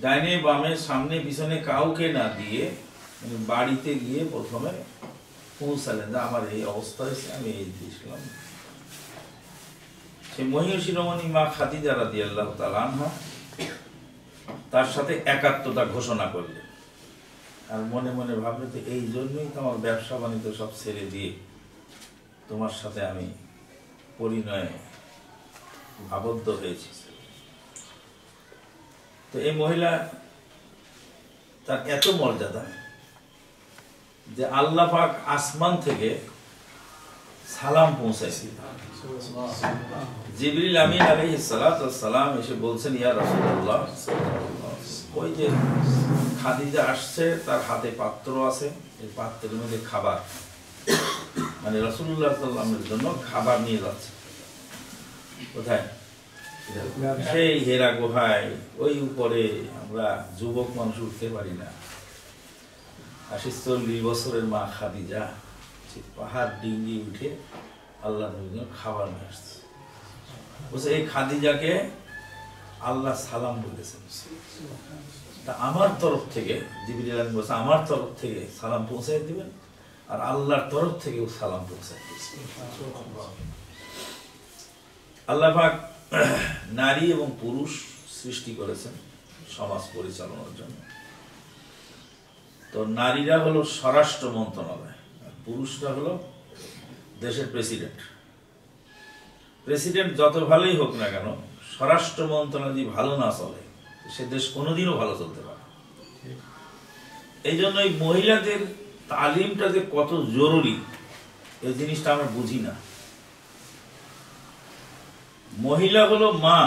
ডাইনে বামে সামনে পিছনে কাউকে না দিয়ে বাড়িতে গিয়ে প্রথমে পৌঁছালেন যে আমার এই অবস্থা হয়েছে, আমি এই দিয়েছিলাম। সে মহিয়সী শিরোমণি মা খাদিজা রাদিয়াল্লাহু তাআলা আনহা তার সাথে একাত্মতা ঘোষণা করলেন, আর মনে মনে ভাবলে তো এই জন্যই তো আমার ব্যবসা বাণিজ্য সব ছেড়ে দিয়ে তোমার সাথে আমি পরিণয়ে আবদ্ধ হয়েছি। তো এই মহিলা তার এত মর্যাদা যে আল্লাহ পাক আসমান থেকে সালাম পৌঁছাইছে। জিবরিল আমিন আলাইহিস সালাতু ওয়াস সালাম এসে বলছেন, ইয়া রাসূলুল্লাহ, ওই যে খাদিজা আসছে, তার হাতে পাত্র আছে, এই পাত্রের মধ্যে খাবার, মানে রাসূলুল্লাহ সাল্লাল্লাহু আলাইহি ওয়াসাল্লামের জন্য খাবার নিয়ে যাচ্ছে। কোথায়? সেই হেরা গুহায়, ওই উপরে আমরা যুবক মানুষ উঠতে পারি না। 40 বছরের মা খাদিজা পাহাড় ডিঙ্গি উঠে আল্লাহ নবীর জন্য খাবার নিয়ে আসছে। বলছে এই খাদিজাকে আল্লাহ সালাম বলেছেন, তা আমার তরফ থেকে, জিবরিল আমিন বলছে আমার তরফ থেকে সালাম পৌঁছাই দিবেন, আর আল্লাহর তরফ থেকেও সালাম পৌঁছাই দিবেন। আল্লাহ পাক নারী এবং পুরুষ সৃষ্টি করেছেন সমাজ পরিচালনার জন্য। তো নারীরা হলো স্বরাষ্ট্র মন্ত্রণালয়, আর পুরুষরা হলো দেশের প্রেসিডেন্ট। প্রেসিডেন্ট যত ভালোই হোক না কেন, স্বরাষ্ট্র মন্ত্রণালয় যদি ভালো না চলে, সে দেশ কোনোদিনও ভালো চলতে পারে। এই জন্য এই মহিলাদের তালিমটা যে কত জরুরি, এই জিনিসটা আমরা বুঝি না। মহিলা হলো মা,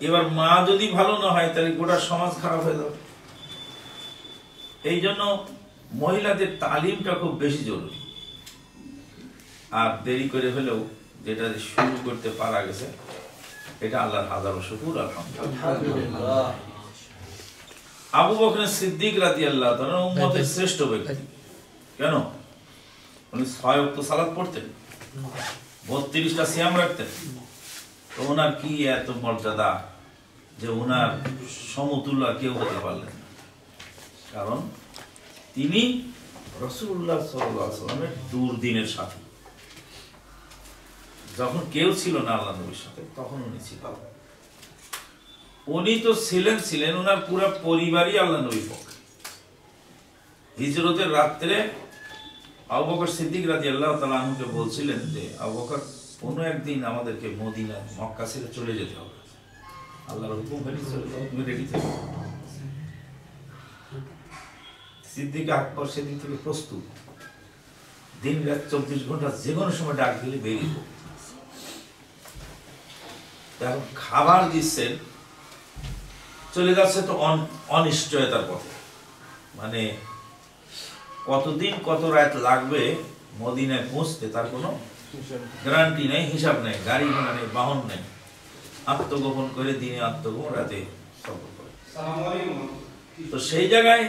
এবার মা যদি ভালো না হয় তাহলে গোটা সমাজ খারাপ হয়ে যাবে। এই জন্য মহিলাদের তালিমটা খুব বেশি জরুরি। আর দেরি করে হলেও যেটা শুরু করতে পারা গেছে, এটা আল্লাহর হাজারো শুকর, আলহামদুলিল্লাহ। আবু বকর সিদ্দিক রাদিয়াল্লাহু তাআলা উম্মতের শ্রেষ্ঠ ব্যক্তি। কেন? উনি 6 ওয়াক্ত সালাত পড়তেন, 32টা সিয়াম রাখতেন। তো ওনার কি এত মর্যাদা যে ওনার সমতুল্য কেউ হতে পারলেন না। কারণ তিনি রাসূলুল্লাহ সাল্লাল্লাহু আলাইহি ওয়াসাল্লামের দুর্দিনের সাথী। যখন কেউ ছিল না আল্লাহ নবীর সাথে, তখন উনি ছিলেন। উনি তো ছিলেন ওনার পুরো পরিবারই আল্লাহ নবীর পক্ষে। হিজরতের রাত্রে আবু বকর সিদ্দিক রাদিয়াল্লাহু তাআলা আনহুকে বলছিলেন যে, আবু বকর, কোনো একদিন আমাদেরকে মদিনা মক্কা ছেড়ে চলে যেতে হবে, আল্লাহর হুকুম হলে চলে যাও, তুমি রেডি থেকো। সিদ্দিক আকবর সেদিন থেকে প্রস্তুত, দিন রাত 24 ঘন্টা যে কোনো সময় ডাক দিলে বেরিয়ে পড়বে। এখন খাবার দিচ্ছেন, চলে যাচ্ছে তো অনিশ্চয়তার পথে, মানে কতদিন কত রাত লাগবে মদিনায় পৌঁছতে তার কোনো গ্যারান্টি নেই, হিসাব নেই, গাড়ি ঘোড়া নেই, বাহন নেই। আত্মগোপন করে দিনে আত্মগোপন, রাতে সফর করে। তো সেই জায়গায়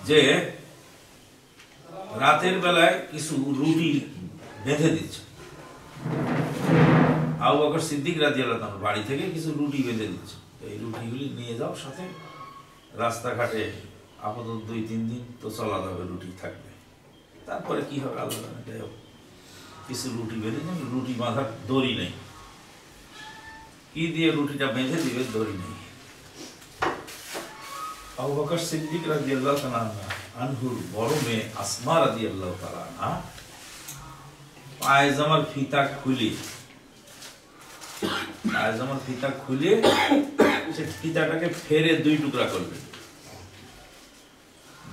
যে রাতের বেলায় কিছু রুটি বেঁধে দিচ্ছে, আবু বকর সিদ্দিক রাদিয়াল্লাহু তাআলা বাড়ি থেকে কিছু রুটি বেঁধে দিচ্ছে, এই রুটিগুলি নিয়ে যাও সাথে, রাস্তাঘাটে আপাতত 2-3 দিন তো চলা যাবে, রুটি থাকবে, তারপরে কি হবে আল্লাহ জানে। যাই হোক, কিছু রুটি বেঁধে দিন, রুটি বাঁধার দড়ি নেই, কি দিয়ে রুটিটা বেঁধে দিবে, দড়ি নেই। আবু বকর সিদ্দিক রাদিয়াল্লাহু তাআলা আনহুর বড় মেয়ে আসমা রাদিয়াল্লাহু তাআলা আনহা পায়জামার ফিতা খুলে সে ফিতাটাকে ফেরে 2 টুকরা করবে,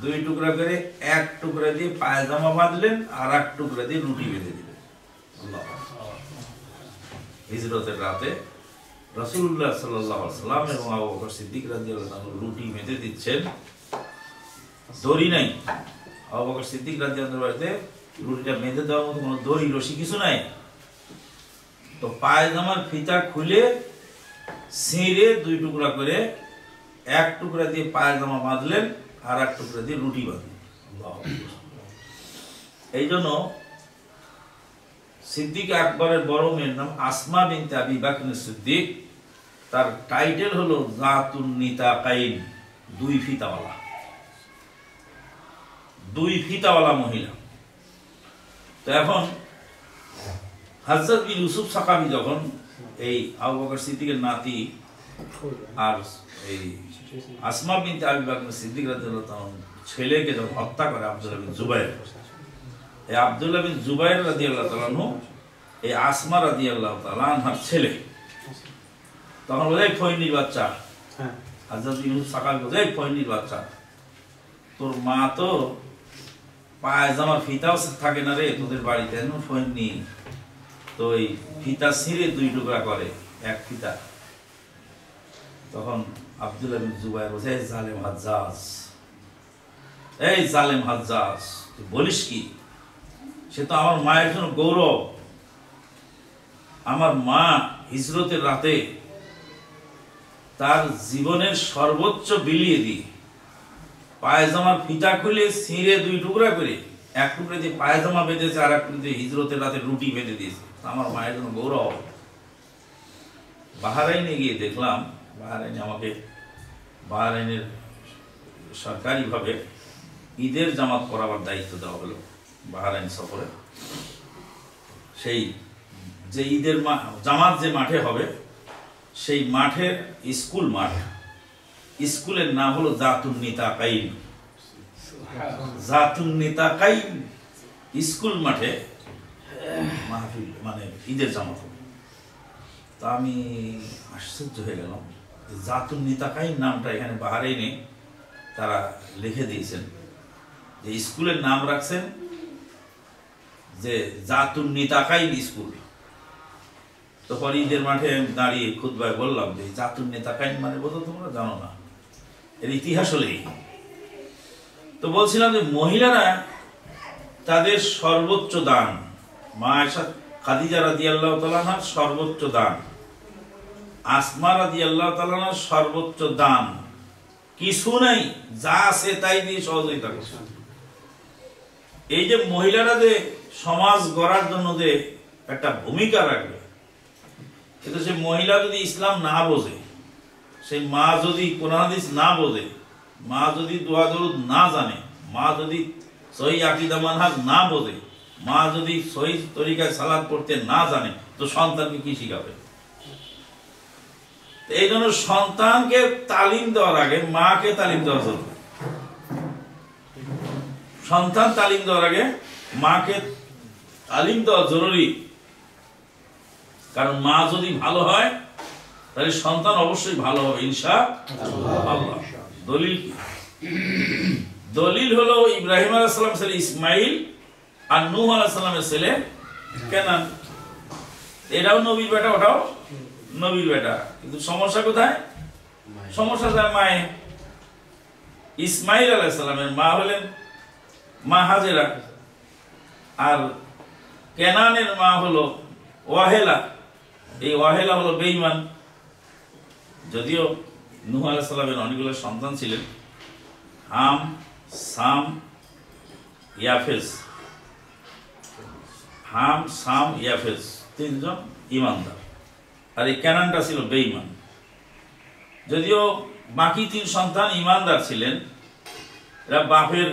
2 টুকরা করে 1 টুকরা দিয়ে পায়জামা বাঁধলেন, আর 1 টুকরা দিয়ে রুটি বেঁধে দিলেন। হিজরতের রাতে রাসূলুল্লাহ সাল্লাল্লাহু আলাইহি ওয়াসাল্লাম এবং আবু বকর সিদ্দিক রাদিয়াল্লাহু তাআলা রুটি বেঁধে দিচ্ছেন, দড়ি নাই। আবু বকর সিদ্দিক রাদিয়াল্লাহু তাআলা রুটিটা বেঁধে দেওয়ার মতো কোনো দড়ি রশি কিছু নাই। তো পায়জামার ফিতা খুলে ছিঁড়ে 2 টুকরা করে 1 টুকরা দিয়ে পায়জামা বাঁধলেন, আর 1 টুকরা দিয়ে রুটি বাঁধলেন। এই জন্য সিদ্দিক আকবরের বড় মেয়ের নাম আসমা বিনতে আবি বকর সিদ্দিক, তার টাইটেল হলো জাতুন নিতাকাইন, দুই ফিতাওয়ালা, দুই ফিতাওয়ালা মহিলা। তো এখন হযরত বিন ইউসুফ সাকাফি যখন এই আবু বকর সিদ্দিকের নাতি আর এই আসমা বিনতে আবি বকর সিদ্দিক রাদিয়াল্লাহু তাআলা ছেলেকে যখন হত্যা করে আব্দুল্লাহ বিন জুবাইর, এই আব্দুল্লাহ বিন জুবাইর রাদিয়াল্লাহু তাআলা এই আসমা রাদিয়াল্লাহু তাআলা আনহার ছেলে, তখন বলে ফয়নির বাচ্চা, হযরত বিন ইউসুফ সাকাফি বলে ফয়নির বাচ্চা, তোর মা তো পায়জামার ফিতাও থাকে না রে তোদের বাড়িতে, ফয়নি তো ওই ফিতা ছিঁড়ে দুই টুকরা করে এক ফিতা। তখন আব্দুল্লাহ বিন জুবাইর বলছে, এই জালেম হাজ্জাজ, এই জালেম হাজ্জাজ, তুই বলিস কি? সে তো আমার মায়ের জন্য গৌরব। আমার মা হিজরতের রাতে তার জীবনের সর্বোচ্চ বিলিয়ে দিয়ে পায়জামার ফিতা খুলে ছিঁড়ে দুই টুকরা করে, এক টুকরা দিয়ে পায়জামা বেঁধেছে আর এক টুকরা দিয়ে হিজরতের রাতে রুটি বেঁধে দিয়েছে। আমার মায়ের জন্য গৌরব। বাহরাইনে গিয়ে দেখলাম, বাহরাইনে আমাকে বাহরাইনের সরকারিভাবে ঈদের জামাত পড়াবার দায়িত্ব দেওয়া হলো বাহরাইন সফরে। সেই যে ঈদের জামাত যে মাঠে হবে সেই মাঠের স্কুল মাঠ, স্কুলের নাম হলো জাতুন নিতাকাইন। জাতুন নিতাকাইন স্কুল মাঠে মাহফিল মানে ঈদের জামাত হবে। তা আমি আশ্চর্য হয়ে গেলাম, জাতুন নিতাকাইন নামটা এখানে বাহরাইনে তারা লিখে দিয়েছেন, যে স্কুলের নাম রাখছেন যে জাতুন নিতাকাইন স্কুল। তো পরে ঈদের মাঠে দাঁড়িয়ে খুতবায় বললাম যে জাতুন নিতাকাইন মানে বোধ তোমরা জানো না, এর ইতিহাস হলেই। তো বলছিলাম যে মহিলারা তাদের সর্বোচ্চ দান, মা আয়েশা খাদিজা রাদিয়াল্লাহু তাআলা আনহার সর্বোচ্চ দান, আসমা রাদিয়াল্লাহু তাআলা আনহার সর্বোচ্চ দান, কিছু নাই, যা আছে তাই দিয়ে সহযোগিতা করছে। এই যে মহিলারা যে সমাজ গড়ার জন্য যে একটা ভূমিকা রাখবে, কিন্তু সে মহিলা যদি ইসলাম না বোঝে, সেই মা যদি কোরআন হাদিস না বোঝে, মা যদি দোয়া দরুদ না জানে, মা যদি সহিহ আকীদা মানহাজ না বোঝে, মা যদি সহিহ তরিকায় সালাত পড়তে না জানে, তো সন্তানকে কি শিখাবে? এই জন্য সন্তানকে তালিম দেওয়ার আগে মাকে তালিম দেওয়া জরুরি। সন্তান তালিম দেওয়ার আগে মাকে তালিম দেওয়া জরুরি। কারণ মা যদি ভালো হয় তাহলে সন্তান অবশ্যই ভালো হবে ইনশাআল্লাহ। দলিল কি? দলিল হলো ইব্রাহিম আলাইহিস সালামের ছেলে ইসমাইল আর নূহ আলাইহিস সালামের ছেলে কেনান। এটাও নবীর বেটা, ওটাও নবীর বেটা, কিন্তু সমস্যা কোথায়? সমস্যা যায় মায়ে। ইসমাইল আলাইহিস সালামের মা হলেন মা হাজেরা, আর কেনানের মা হলো ওয়াহেলা। এই ওয়াহেলা হলো বেঈমান। যদিও নূহ আলাইহিস সালামের অনেকগুলো সন্তান ছিলেন, হাম, সাম, ইয়াফেজ। হাম, সাম, ইয়াফেজ তিনজন ইমানদার, আর এই কেনানটা ছিল বেঈমান। যদিও বাকি তিন সন্তান ইমানদার ছিলেন, এরা বাপের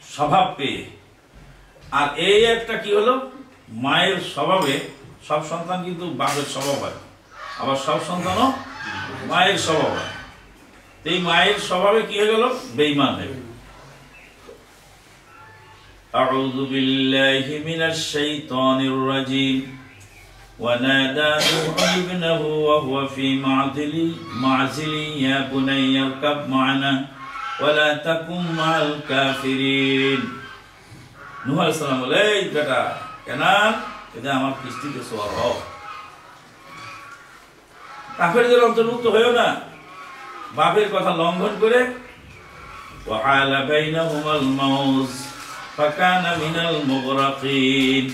স্বভাব পেয়ে। আর এই একটা কি হলো, মায়ের স্বভাবে সব সন্তান কিন্তু বাপের স্বভাব হয়, আবার সব সন্তানও মায়ের স্বভাব হয়। এই মায়ের স্বভাবে কি হয়ে গেল? বেঈমান হয়ে গেল। আউযু বিল্লাহি মিনাশ শাইতানির রাজীম। ونادى نوح ابنه وهو في معزل يا بني اركب معنا ولا تكن مع الكافرين। নূহ আলাইহিস সালাম বলে, এই বেটা কেনান, এটা আমার কিস্তিতে সওয়ার হও, কাফেরদের অন্তর্ভুক্ত হয়েও না। বাপের কথা লঙ্ঘন করে وحال بينهما الموج فكان من المغرقين।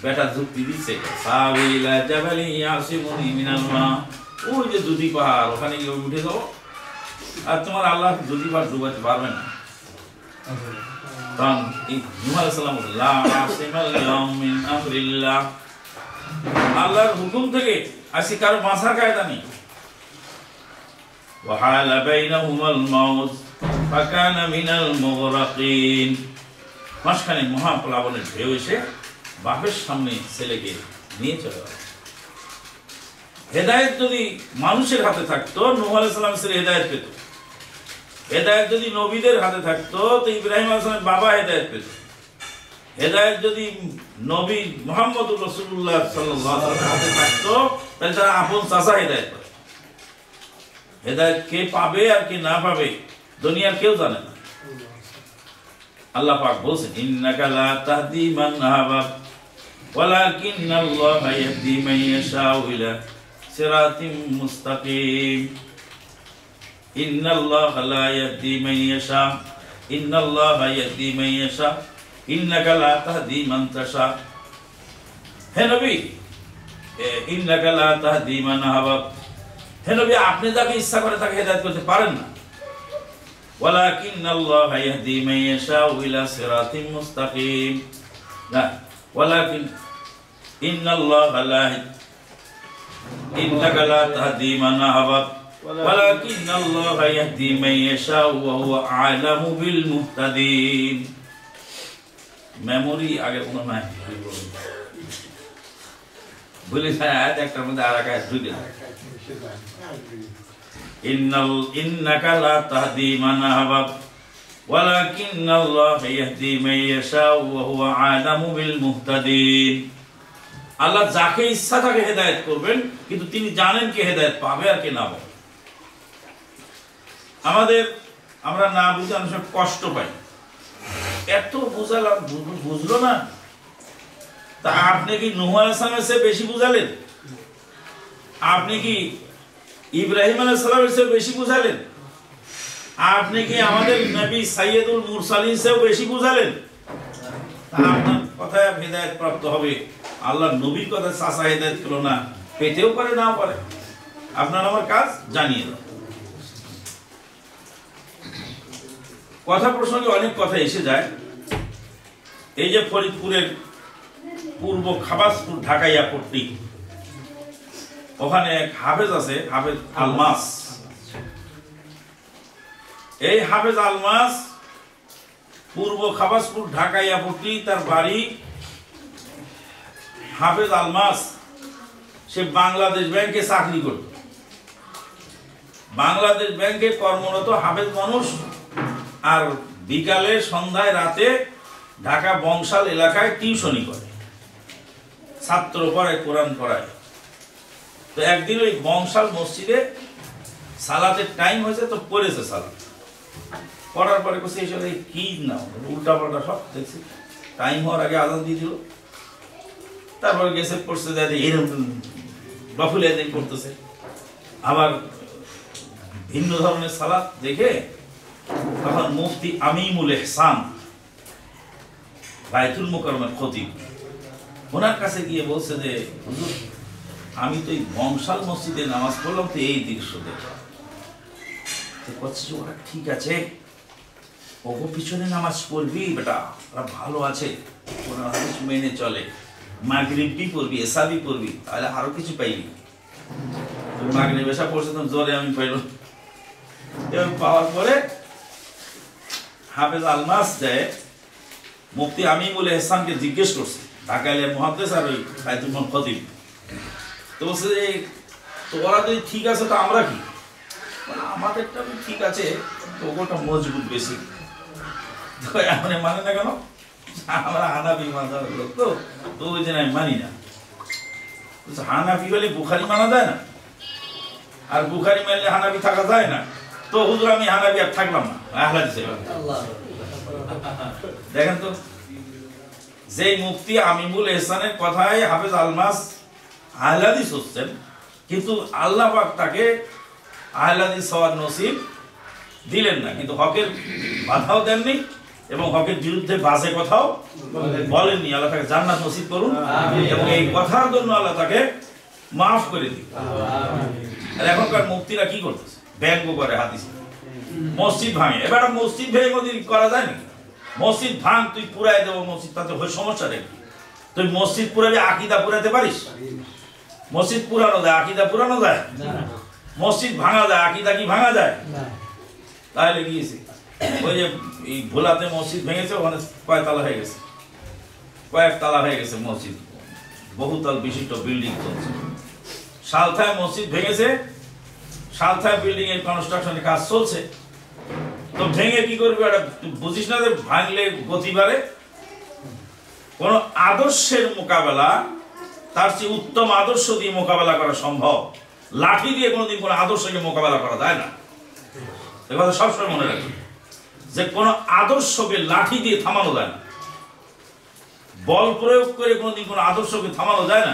বেটা যুক্তি দিচ্ছে, সাবিলা জাবালি ইয়াসিমুনি মিনাল মা। ওই যে দুধি পাহাড়, ওখানে গিয়ে উঠে যাও, আর তোমার আল্লাহ দুধি পাহাড় ডুবাতে পারবে না। তখন নূহ আলাইহিস সালাম লা আসিমাল ইয়াউম মিন আমরিল্লাহ, আল্লাহর হুকুম থেকে আজকে কারো বাঁচার কায়দা নেই। وحال بينهما الموت فكان من المغرقين। মাঝখানে মহাপ্লাবনের ঢেউ এসে বাপের সামনে ছেলেকে নিয়ে চলে গেল। হেদায়েত যদি মানুষের হাতে থাকতো নূহ আলাইহিস সালাম ছেলে হেদায়েত পেত। হেদায়েত যদি নবীদের হাতে থাকতো তো ইব্রাহিম আলাইহিস সালামের বাবা হেদায়েত পেত। হেদায়েত যদি নবী মুহাম্মদুর রাসূলুল্লাহ সাল্লাল্লাহু আলাইহি ওয়াসাল্লামের হাতে থাকতো তাহলে তারা আপন চাচা হেদায়েত পেত। হেদায়েত কে পাবে আর কে না পাবে দুনিয়ার কেউ জানে না। আল্লাহ পাক বলেন ইন্নাকা লা তাহদি মান আহবাব ওয়ালাকিন্নাল্লাহা ইয়াহদি মান ইয়াশাউ ইলা সিরাতিম মুস্তাকিম। ইন্নাল্লাহা লা ইয়াহদি মান ইয়াশা ইন্নাল্লাহা ইয়াহদি মান ইয়াশা ইন্নাকা লা তাহদি মান তাশা। হে নবী, ইন্নাকা লা তাহদি মান আহবাব, হে নবী আপনি যাকে ইচ্ছা করে তাকে হেদায়েত করতে পারেন না। ওয়ালাকিন্নাল্লাহা ইয়াহদি মান ইয়াশাউ ইলা সিরাতিম মুস্তাকিম। না, ওয়ালাকিন ইন্নাল্লাহা লা ইন্নাকা লা তাহদি মান আহবাব ওয়ালাকিন্নাল্লাহা ইয়াহদি মান ইয়াশাউ ওয়া হুয়া আ'লামু বিল মুহতাদিন। মেমোরি আগে কোনো নাই, ভুলে যায় আয়াত একটার মধ্যে আর এক আয়াত ঢুকে যায়। ইন্নাকা লা তাহদি মান আহবাব ওয়ালাকিন্নাল্লাহা ইয়াহদি মান ইয়াশাউ ওয়া হুয়া আ'লামু বিল মুহতাদিন। আল্লাহ যাকে ইচ্ছা তাকে হেদায়েত করবেন, কিন্তু তিনি জানেন কে হেদায়েত পাবে আর কে না পাবে। আমরা না বুঝে অনেক সময় কষ্ট পাই, এত বুঝালাম বুঝলো না। তা আপনি কি নূহ আলাইহিস সালামের চেয়ে বেশি বুঝালেন? আপনি কি ইব্রাহিম আলাইহিস সালামের চেয়ে বেশি বুঝালেন? আপনি কি আমাদের নবী সাইয়্যিদুল মুরসালিন চেয়ে বেশি বুঝালেন? আপনার কথায় হেদায়েত প্রাপ্ত হবে, আল্লাহ নবীর কথা চাচা হেদায়েত পেল না, পেতেও পারে নাও পারে। আপনার আমার কাজ জানিয়ে দাও। কথা প্রসঙ্গে অনেক কথা এসে যায়। এই যে ফরিদপুরের পূর্ব খাবাসপুর ঢাকাইয়া পট্টি, ওখানে এক হাফেজ আছে, হাফেজ আলমাস। এই হাফেজ আলমাস পূর্ব খাবাসপুর ঢাকাইয়া পট্টি, তার বাড়ি। হাফেজ আলমাস সে বাংলাদেশ ব্যাংকে চাকরি করত। বাংলাদেশ ব্যাংকে কর্মরত হাফেজ মানুষ, আর বিকালে সন্ধ্যায় রাতে ঢাকা বংশাল এলাকায় টিউশনি করে, ছাত্র পড়ায়, কোরআন পড়ায়। তো একদিন ওই বংশাল মসজিদে সালাতের টাইম হয়েছে, তো পড়েছে সালাত। পড়ার পরে কইছে এসে কি না উল্টা পাল্টা সব দেখছি, টাইম হওয়ার আগে আজান দিয়ে দিল। তারপরে গেছে পড়ছে, এরকম বাফুলিয়া দিন করতেছে। আবার ভিন্ন ধরনের সালাত দেখে তখন মুফতি আমিমুল ইহসান বাইতুল মুকাররমের খতিব, ওনার কাছে গিয়ে বলছে যে হুজুর, আমি তো এই বংশাল মসজিদে নামাজ পড়লাম, তো এই দৃশ্য দেখলাম। ওরা ঠিক আছে, ওগো পিছনে নামাজ পড়বি বেটা, ওরা ভালো আছে, ওরা হাদিস মেনে চলে, মাগরিবি পড়বি, এশাবি পড়বি, তাহলে আরো কিছু পাইবি। মাগরিব এশা পড়ছে তখন জোরে আমি পাইলাম। পাওয়ার পরে হাফেজ আলমাস যায় মুফতি আমিমুল ইহসানকে জিজ্ঞেস করছে, ঢাকাইলের মুহাদ্দিস আর ওই বাইতুল মুকাররম খতিব। তো বলছে যে তোরা যদি ঠিক আছে তো আমরা কি? আমাদেরটা ঠিক আছে, তো ওটা মজবুত বেশি। মানে না কেন, আমরা হানাফি মাযহাবের লোক, তো ওই জন্য আমি মানি না। হানাফি হলে বুখারী মানা যায় না, আর বুখারী মানলে হানাফি থাকা যায় না। তো হুজুর আমি হানাফি আর থাকলাম না, আহলে হাদিস। দেখেন তো, যে মুফতি আমিমুল ইহসানের কথায় হাফেজ আলমাস আহলে হাদিস হচ্ছেন, কিন্তু আল্লাহ পাক তাকে আহলে হাদিস হওয়ার নসিব দিলেন না। কিন্তু হকের বাধাও দেননি এবং হকের বিরুদ্ধে বাজে কথাও বলেননি। আল্লাহ তাকে জান্নাত নসিব করুন এবং এই কথার জন্য আল্লাহ তাকে মাফ করে দিন। আর এখনকার মুফতিরা কি করতেছে? ব্যঙ্গ করে হাদিস, মসজিদ ভাঙে। এবার মসজিদ ভেঙে করা যায় নাকি? মসজিদ ভাঙ, তুই পুরাই দেবো মসজিদ, তাতে সমস্যা দেখবি। তুই মসজিদ পুরাবি, আকিদা পুরাতে পারিস? মসজিদ পুরানো যায়, আকিদা পুরানো যায়? মসজিদ ভাঙা যায়, আকিদা কি ভাঙা যায়? তাহলে গিয়েছি ওই যে এই ভোলাতে মসজিদ ভেঙেছে, ওখানে কয়েকতলা হয়ে গেছে, কয়েকতলা হয়ে গেছে মসজিদ, বহুতল বিশিষ্ট বিল্ডিং চলছে। সালথায় মসজিদ ভেঙেছে, সালথায় বিল্ডিং এর কনস্ট্রাকশনের কাজ চলছে। তো ভেঙে কি করবে? বুঝিস না যে ভাঙলে গতি বাড়ে? কোন আদর্শের মোকাবেলা তার চেয়ে উত্তম আদর্শ দিয়ে মোকাবেলা করা সম্ভব। লাঠি দিয়ে কোনোদিন কোন আদর্শকে মোকাবেলা করা যায় না। এ কথা সবসময় মনে রাখি যে কোন আদর্শকে লাঠি দিয়ে থামানো যায় না, বল প্রয়োগ করে কোনোদিন কোন আদর্শকে থামানো যায় না।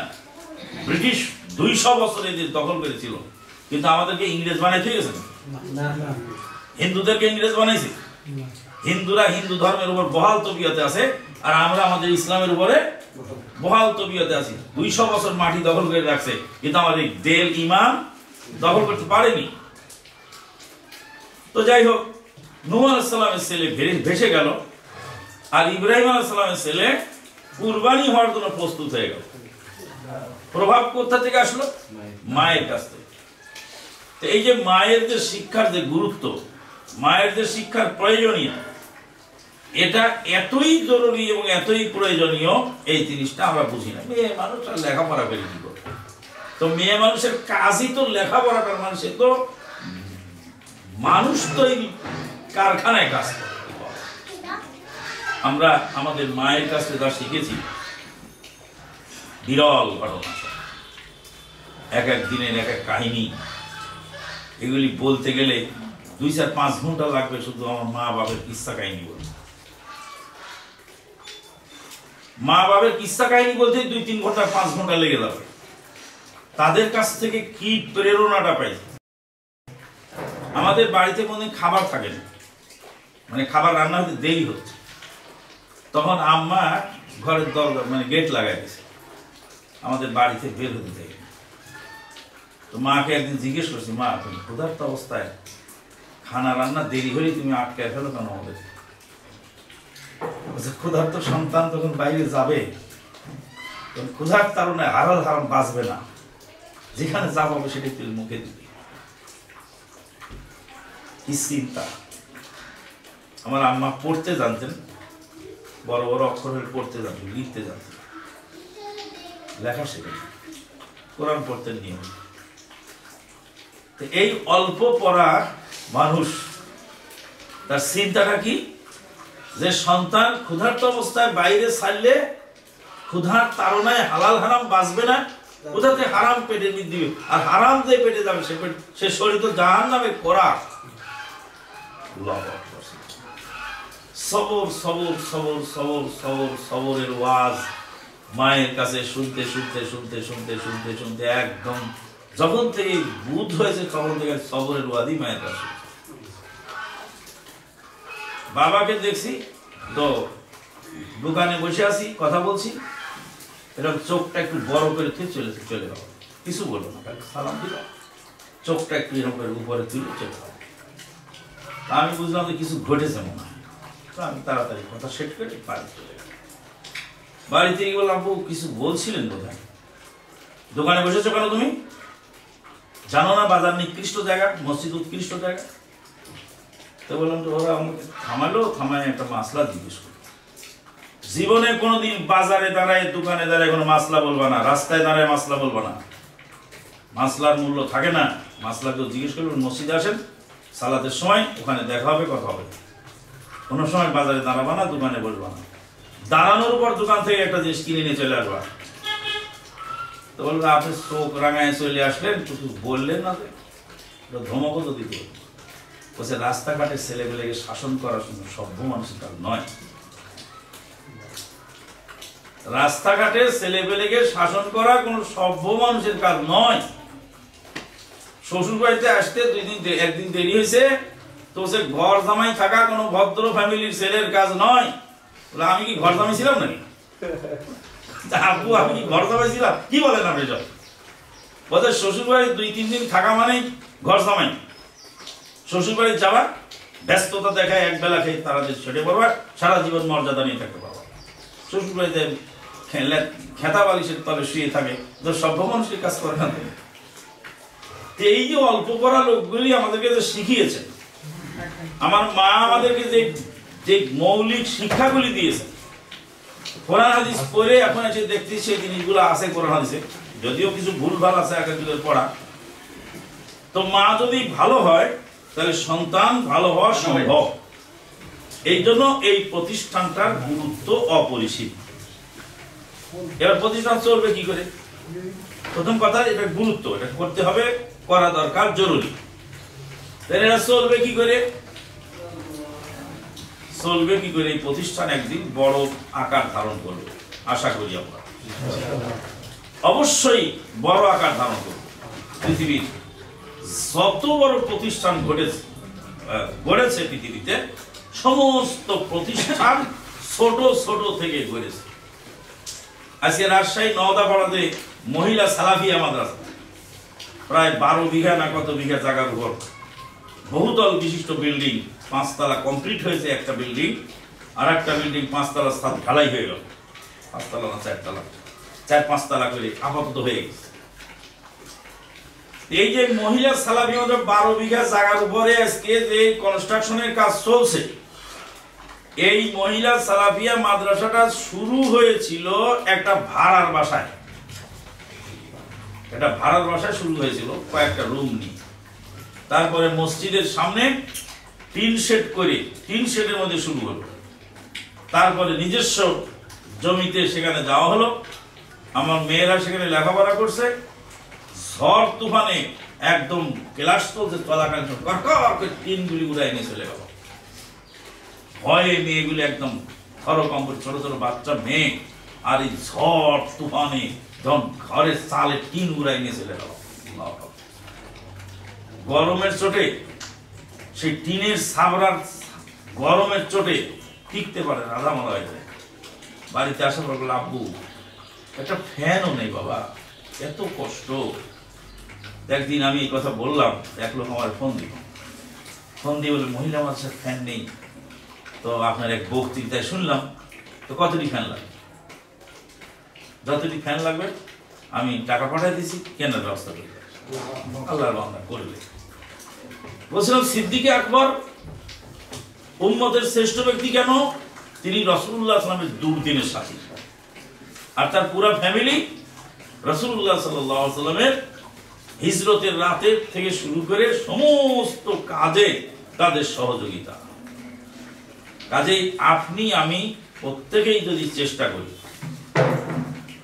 ব্রিটিশ 200 বছর এদের দখল করেছিল, কিন্তু আমাদেরকে ইংরেজ বানাইতে গেছে না। হিন্দুদেরকে ইংরেজ বানাইছে। হিন্দুরা হিন্দু ধর্মের উপর বহাল তবিয়তে আছে, আর আমরা আমাদের ইসলামের উপরে বহাল তবিয়তে আছি। 200 বছর মাটি দখল করে রাখছে, কিন্তু আমাদের দেল ইমান দখল করতে পারেনি। তো যাই হোক, নূহ আলাইহিস সালামের ছেলে ভেসে গেল, আর ইব্রাহিম আলাইহিস সালামের ছেলে কুরবানি হওয়ার জন্য প্রস্তুত হয়ে গেল। প্রভাব কোথা থেকে আসলো? মায়ের কাছ থেকে। তো এই যে মায়ের যে শিক্ষার যে গুরুত্ব, মায়ের যে শিক্ষার প্রয়োজনীয়, এটা এতই জরুরি এবং এতই প্রয়োজনীয়, এই জিনিসটা আমরা বুঝি না। মেয়ে মানুষ আর লেখাপড়া করে কি করবে? তো মেয়ে মানুষের কাজই তো লেখাপড়াটার, মানুষে তো মানুষ তৈরি কারখানায় কাজ করে। আমরা আমাদের মায়ের কাছ থেকে যা শিখেছি, বিরল ঘটনা, এক এক দিনের এক এক কাহিনী, এগুলি বলতে গেলে 2-4-5 ঘন্টা লাগবে শুধু আমার মা বাবার কিস্সা কাহিনী বলতে। মা বাবার কিস্সা কাহিনী বলতে 2-3 ঘন্টা 5 ঘন্টা লেগে যাবে। তাদের কাছ থেকে কি প্রেরণাটা পাই। আমাদের বাড়িতে কোনদিন খাবার থাকে না, মানে খাবার রান্না হতে দেরি হচ্ছে, তখন আম্মা ঘরের দরজা মানে গেট লাগাই দিয়েছে, আমাদের বাড়িতে বের হতে দেয়। তো মাকে একদিন জিজ্ঞেস করছি, মা তুমি ক্ষুধার্ত অবস্থায় খানা রান্না দেরি হলেই তুমি আটকায় ফেলো কেন আমাদের? ক্ষুধার্ত সন্তান তখন বাইরে যাবে, ক্ষুধার কারণে হারাল হারাম বাঁচবে না, যেখানে যা পাবে সেটাই তুই মুখে দিবি। কি চিন্তা! আমার আম্মা পড়তে জানতেন, বড় বড় অক্ষরের পড়তে জানতেন, লিখতে জানতেন, লেখা শেখেন, কোরআন পড়তেন নিয়ম। এই অল্প পড়া মানুষ, তার চিন্তাটা কি? যে সন্তান ক্ষুধার্ত অবস্থায় বাইরে ছাড়লে ক্ষুধার তাড়নায় হালাল হারাম বাঁচবে না, কোথাতে হারাম পেটে দিবে, আর হারাম যে পেটে যাবে সে শরীর তো জাহান্নামে করা। সবর সবর সবর সবর সবর সবরের ওয়াজ মায়ের কাছে শুনতে শুনতে শুনতে শুনতে শুনতে শুনতে একদম যখন থেকে বুধ হয়েছে তখন থেকে সবরের ওয়াজই মায়ের কাছে। বাবাকে দেখছি তো দোকানে বসে আছি, কথা বলছি, এরকম চোখটা একটু বড় করে চলে যাবো, কিছু বলবো না, সালাম দিল, চোখটা একটু এরকম করে উপরে তুলে চলে যাবো। আমি বুঝলাম যে কিছু ঘটেছে মনে হয়, তো আমি তাড়াতাড়ি কথা সেট করে বাড়ি চলে গেলাম। বাড়ি থেকে বললাম, আপু কিছু বলছিলেন বোধহয়, দোকানে বসেছো কেন তুমি? জানো না বাজার নিকৃষ্ট জায়গা, মসজিদ উৎকৃষ্ট জায়গা? তো বললাম, তো ওরা আমাকে থামালো, থামায় একটা মাসলা জিজ্ঞেস করলো। জীবনে কোনোদিন বাজারে দাঁড়ায় দোকানে দাঁড়ায় কোনো মাসলা বলবা না, রাস্তায় দাঁড়ায় মাসলা বলবা না, মাসলার মূল্য থাকে না। মাসলা কেউ জিজ্ঞেস করবেন, মসজিদে আসেন সালাতের সময়, ওখানে দেখা হবে, কথা হবে। কোনো সময় বাজারে দাঁড়াবা না, দোকানে বলবা না, দাঁড়ানোর পর দোকান থেকে একটা জিনিস কিনে নিয়ে চলে আসবা। তো বলবে, আপনি চোখ রাঙায় চলে আসলেন, কিছু বললেন না, ধমকও তো দিতে বলছে, রাস্তাঘাটের ছেলেপেলেকে শাসন করার জন্য সভ্য মানুষের কাজ নয়। রাস্তাঘাটের ছেলেপেলেকে শাসন করা কোন সভ্য মানুষের কাজ নয়। শ্বশুর বাড়িতে আসতে একদিন দেরি হয়েছে, তো সে ঘর জামাই থাকা কোনো ভদ্র ফ্যামিলির ছেলের কাজ নয়। বলে, আমি কি ঘর জামাই ছিলাম নাকি? আপু আমি কি ঘর জামাই ছিলাম? কি বলেন আপনি সব? বলতে শ্বশুর বাড়ি 2-3 দিন থাকা মানে ঘর জামাই। শ্বশুর বাড়ি যাওয়া, ব্যস্ততা দেখায়, এক বেলা খেয়ে তারা যে ছেড়ে পড়বা, সারা জীবন মর্যাদা নিয়ে থাকতে পারবা। শ্বশুর বাড়িতে খেতা বালিশের তলে শুয়ে থাকে, তো সভ্য মানুষের কাজ করে না। এই যে অল্প করা লোকগুলি আমাদেরকে যে শিখিয়েছে, আমার মা আমাদেরকে যে মৌলিক শিক্ষাগুলি দিয়েছে, কোরআন হাদিস পড়ে এখন এসে দেখছি সেই জিনিসগুলো আছে কোরআন হাদিসে, যদিও কিছু ভুলভাল আছে আগের যুগের পড়া। তো মা যদি ভালো হয় তাহলে সন্তান ভালো হওয়া সম্ভব। এই জন্য এই প্রতিষ্ঠানটার গুরুত্ব অপরিসীম। এবার প্রতিষ্ঠান চলবে কি করে? প্রথম কথা, এটা গুরুত্ব, এটা করতে হবে, করা দরকার, জরুরি। তাহলে এটা চলবে কি করে? চলবে কি করে? এই প্রতিষ্ঠান একদিন বড় আকার ধারণ করবে, আশা করি আমরা। অবশ্যই বড় আকার ধারণ করবে। পৃথিবীর যত বড় প্রতিষ্ঠান গড়েছে পৃথিবীতে, সমস্ত প্রতিষ্ঠান ছোট ছোট থেকে গড়েছে। আজকে রাজশাহী নওদাপাড়াতে মহিলা সালাফিয়া মাদ্রাসা, প্রায় 12 বিঘা না কত বিঘা জায়গার উপর বহুতল বিশিষ্ট বিল্ডিং, 5 তলা কমপ্লিট হয়েছে একটা বিল্ডিং, আর একটা বিল্ডিং 5 তলা ছাদ ঢালাই হয়ে গেল, 5 তলা না 4 তলা, 4-5 তলা করে আপাতত হয়ে গেছে। এই যে মহিলা সালাফিয়া মাদ্রাসা 12 বিঘা জায়গার উপরে আজকে যে কনস্ট্রাকশনের কাজ চলছে, এই মহিলা সালাফিয়া মাদ্রাসাটা শুরু হয়েছিল একটা ভাড়ার বাসায়। এটা ভাড়ার বাসায় শুরু হয়েছিল, কয়েকটা রুম নিয়ে। তারপরে মসজিদের সামনে টিন শেড করে, টিন শেডের মধ্যে শুরু হলো। তারপরে নিজস্ব জমিতে সেখানে যাওয়া হলো, আমার মেয়েরা সেখানে লেখাপড়া করছে। ঝড় তুফানে একদম ক্লাস চলছে চলাকালীন টিনগুলি উড়াই নিয়ে চলে গেল। ভয়ে মেয়েগুলি একদম হরকম্প, ছোট ছোট বাচ্চা মেয়ে, আর এই ঝড় তুফানে যখন ঘরের চালে টিন উড়াই নিয়ে চলে গেল। গরমের চোটে সেই টিনের সাবরার গরমের চোটে টিকতে পারে না, আলামালা হয়ে যায়। বাড়িতে আসার পর বলল, আব্বু একটা ফ্যানও নেই বাবা, এত কষ্ট। একদিন আমি এই কথা বললাম, এক লোক আমার ফোন দিয়ে বলে, মহিলা মানুষের ফ্যান নেই, তো আপনার এক বক্তৃতায় শুনলাম, তো কতটি ফ্যান লাগবে? যতটি ফ্যান লাগবে আমি টাকা পাঠিয়ে দিছি, কেনার ব্যবস্থা করবে, আল্লাহর বান্দা করবে। বলছিলাম, সিদ্দিকে আকবর উম্মতের শ্রেষ্ঠ ব্যক্তি কেন? তিনি রাসূলুল্লাহ সাল্লাল্লাহু আলাইহি ওয়াসাল্লামের দুর্দিনের সাথী, আর তার পুরো ফ্যামিলি রাসূলুল্লাহ সাল্লাল্লাহু আলাইহি ওয়াসাল্লামের হিজরতের রাতের থেকে শুরু করে সমস্ত কাজে তাদের সহযোগিতা। কাজেই আপনি আমি প্রত্যেকেই যদি চেষ্টা করি,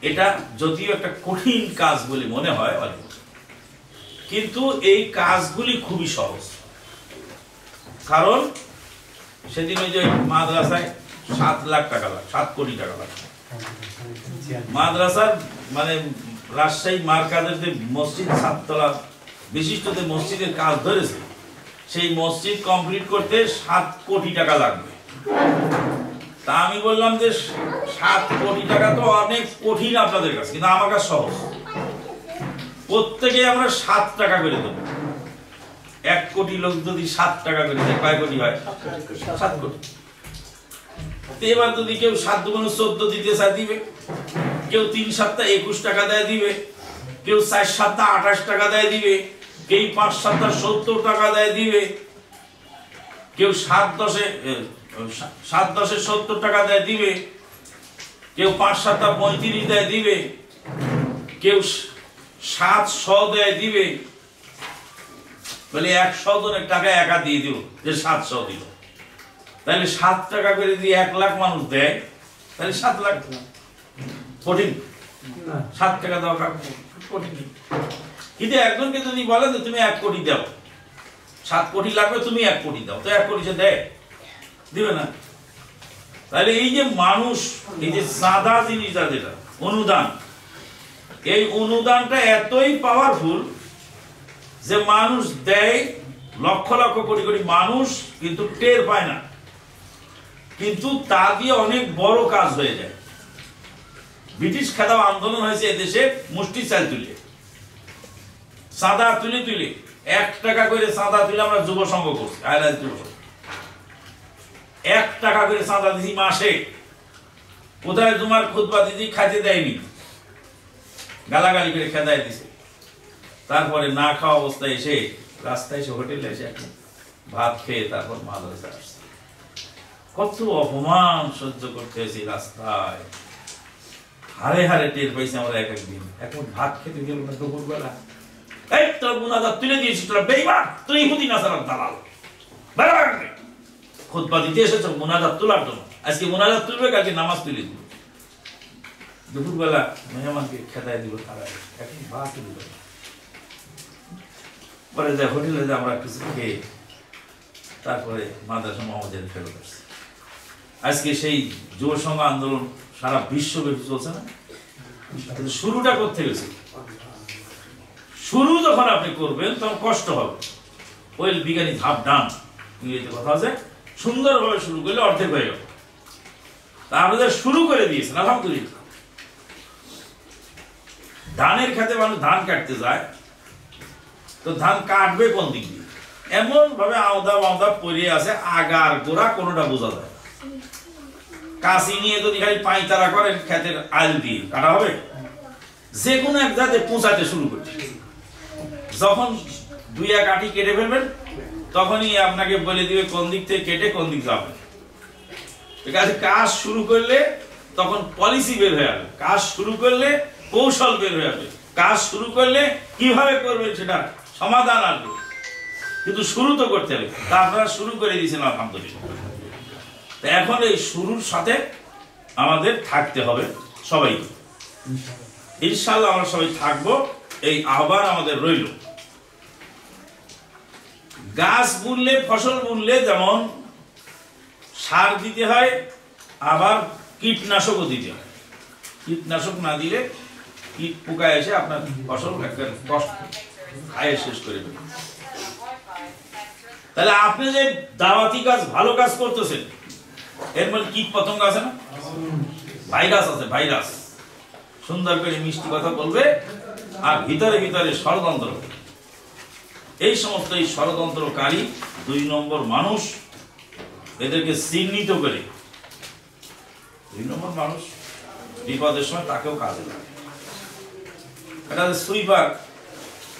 এটা যদিও একটা কঠিন কাজ বলে মনে হয়, কিন্তু এই কাজগুলি খুবই সহজ। কারণ সেদিন ওই যে মাদ্রাসায় 7 লাখ টাকা লাগে, 7 কোটি টাকা লাগে মাদ্রাসার, মানে রাজশাহী মার্কাজের যে মসজিদ 7 তলা বিশিষ্ট যে মসজিদের কাজ ধরেছে, সেই মসজিদ কমপ্লিট করতে 7 কোটি টাকা লাগবে। তা আমি বললাম যে 7 কোটি টাকা তো অনেক কঠিন আপনাদের কাছে, কিন্তু আমার কাছে সহজ। প্রত্যেকে আমরা 7 টাকা করে দেবো। 1 কোটি লোক যদি 7 টাকা করে দেয়, কয় কোটি হয়? 7 কোটি। এবার যদি কেউ 7 দুগুণে 14 দিতে চায় দিবে, কেউ 3 7 21 টাকা দেয় দিবে, কেউ 4 7 28 টাকা দেয় দিবে, কেউ 5 7 70 টাকা দেয় দিবে, কেউ 7 10 70 টাকা দেয় দিবে, কেউ 5 7 35 দেয় দিবে, কেউ 700 দেয় দিবে। বলে 100 জনের টাকা একা দিয়ে দিব, যে 700 দিল। তাহলে 7 টাকা করে যদি 1 লাখ মানুষ দেয়, তাহলে 7 লাখ। কঠিন? 7 টাকা দেওয়া কঠিন। কিন্তু একজনকে যদি বলে যে তুমি 1 কোটি দাও, 7 কোটি লাগবে, তুমি 1 কোটি দাও, তো 1 কোটি সে দেয়? দিবে না। তাহলে এই যে মানুষ, এই যে সাদা জিনিসটা যেটা অনুদান, এই অনুদানটা এতই পাওয়ারফুল যে মানুষ দেয়, লক্ষ লক্ষ কোটি কোটি মানুষ কিন্তু টের পায় না, কিন্তু তা দিয়ে অনেক বড় কাজ হয়ে যায়। ব্রিটিশ খেদাও আন্দোলন হয়েছে এদেশে মুষ্টি চাল তুলে, চাঁদা তুলে তুলে, 1 টাকা করে চাঁদা তুলে আমরা যুব সংঘ করছি, 1 টাকা করে চাঁদা দিছি মাসে। কোথায় তোমার খুতবা দিদি খাইতে দেয়নি, গালাগালি করে খেদাই দিছে। তারপরে না খাওয়া অবস্থায় এসে রাস্তায় এসে হোটেলে এসে একটা ভাত খেয়ে তারপর মাদ্রাসা আসছে। কত অপমান সহ্য করতে হয়েছে রাস্তায়, হারে হারে টের পাইছে আমরা এক একদিন। এখন ভাত খেতে গেল না দুপুরবেলা, এই তোর মুনাজাত তুলে দিয়েছিস, তোরা বেঈমান, তুই ইহুদি নাসারার দালাল, খুতবা দিতে এসেছো মুনাজাত তোলার জন্য, আজকে মুনাজাত তুলবে, কালকে নামাজ তুলে দিবে। দুপুরবেলা মেহমানকে খেদাই দিব তারা, এখন ভাত তুলে দেবে। পরে যায় হোটেলে যে আমরা কিছু খেয়ে তারপরে মাদ্রাসা মোহাম্মদের ফেরত আসছি। আজকে সেই যুব সংঘ আন্দোলন সারা বিশ্বব্যাপী চলছে না, কিন্তু শুরুটা করতে গেছে। শুরু যখন আপনি করবেন তখন কষ্ট হবে। ওই বিজ্ঞানী ধাপ ডান ইংরেজিতে কথা আছে, সুন্দরভাবে শুরু করলে অর্ধেক হয়ে গেল। তা আপনাদের শুরু করে দিয়েছেন আলহামদুলিল্লাহ। ধানের খেতে মানুষ ধান কাটতে যায়, তো ধান কাটবে কোন দিক দিয়ে, এমন ভাবে আওদা বাওদা পড়িয়ে আছে, আগার গোড়া কোনোটা বোঝা যায়। কাশি নিয়ে যদি খালি পাইতারা করেন খেতের আল দিয়ে কাটা হবে, যে কোনো এক জায়গায় পৌঁছাতে শুরু করছে। যখন দুই এক আটি কেটে ফেলবেন তখনই আপনাকে বলে দিবে কোন দিক থেকে কেটে কোন দিক যাবে। কাজ শুরু করলে তখন পলিসি বের হয়ে যাবে, কাজ শুরু করলে কৌশল বের হয়ে যাবে, কাজ শুরু করলে কিভাবে করবেন সেটা সমাধান আসবে। কিন্তু শুরু তো করতে হবে, তা আপনারা শুরু করে দিয়েছেন আলহামদুলিল্লাহ। এখন এই শুরুর সাথে আমাদের থাকতে হবে সবাই, ইনশাআল্লাহ আমরা সবাই থাকবো, এই আহ্বান আমাদের রইল। গাছ বুনলে ফসল বুনলে যেমন সার দিতে হয়, আবার কীটনাশকও দিতে হয়। কীটনাশক না দিলে কীট পোকা এসে আপনার ফসল কষ্ট খায় শেষ করে দেবে। তাহলে আপনি যে দাওয়াতি কাজ ভালো কাজ করতেছেন, এর মধ্যে কীট পতঙ্গ আছে না, ভাইরাস আছে, ভাইরাস সুন্দর করে মিষ্টি কথা বলবে, আর ভিতরে ভিতরে ষড়যন্ত্র। এই সমস্ত এই ষড়যন্ত্রকারী 2 নম্বর মানুষ, এদেরকে চিহ্নিত করে 2 নম্বর মানুষ বিপদের সময় তাকেও কাজে লাগে। এটা সুইপার,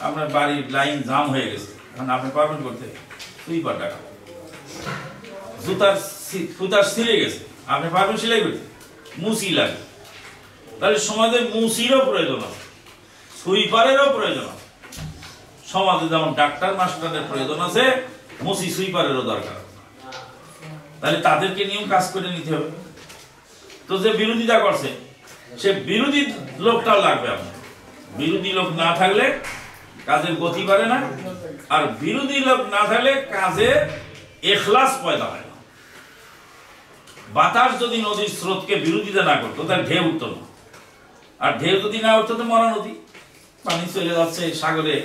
আপনার বাড়ির লাইন জাম হয়ে গেছে, এখন আপনি পারবেন করতে, সুইপার টাকা। জুতার ছিঁড়ে গেছে, আপনি পারবেন সেলাই করতে, মুসি লাগে। তাহলে সমাজে মুসিরও প্রয়োজন আছে, সুইপারেরও প্রয়োজন আছে। সমাজে যেমন ডাক্তার মাস্টারের প্রয়োজন আছে, মুসি সুইপারেরও দরকার আছে। তাহলে তাদেরকে নিয়েও কাজ করে নিতে হবে। তো যে বিরোধিতা করছে সে বিরোধী লোকটাও লাগবে আপনার। বিরোধী লোক না থাকলে কাজের গতি বাড়ে না, আর বিরোধী লোক না থাকলে কাজে এখলাস পয়দা হয় না। বাতাস যদি নদীর স্রোতকে বিরোধিতা না করতো তাহলে ঢেউ উঠতো না, আর ঢেউ যদি না উঠতো তো মরা নদী, পানি চলে যাচ্ছে সাগরে,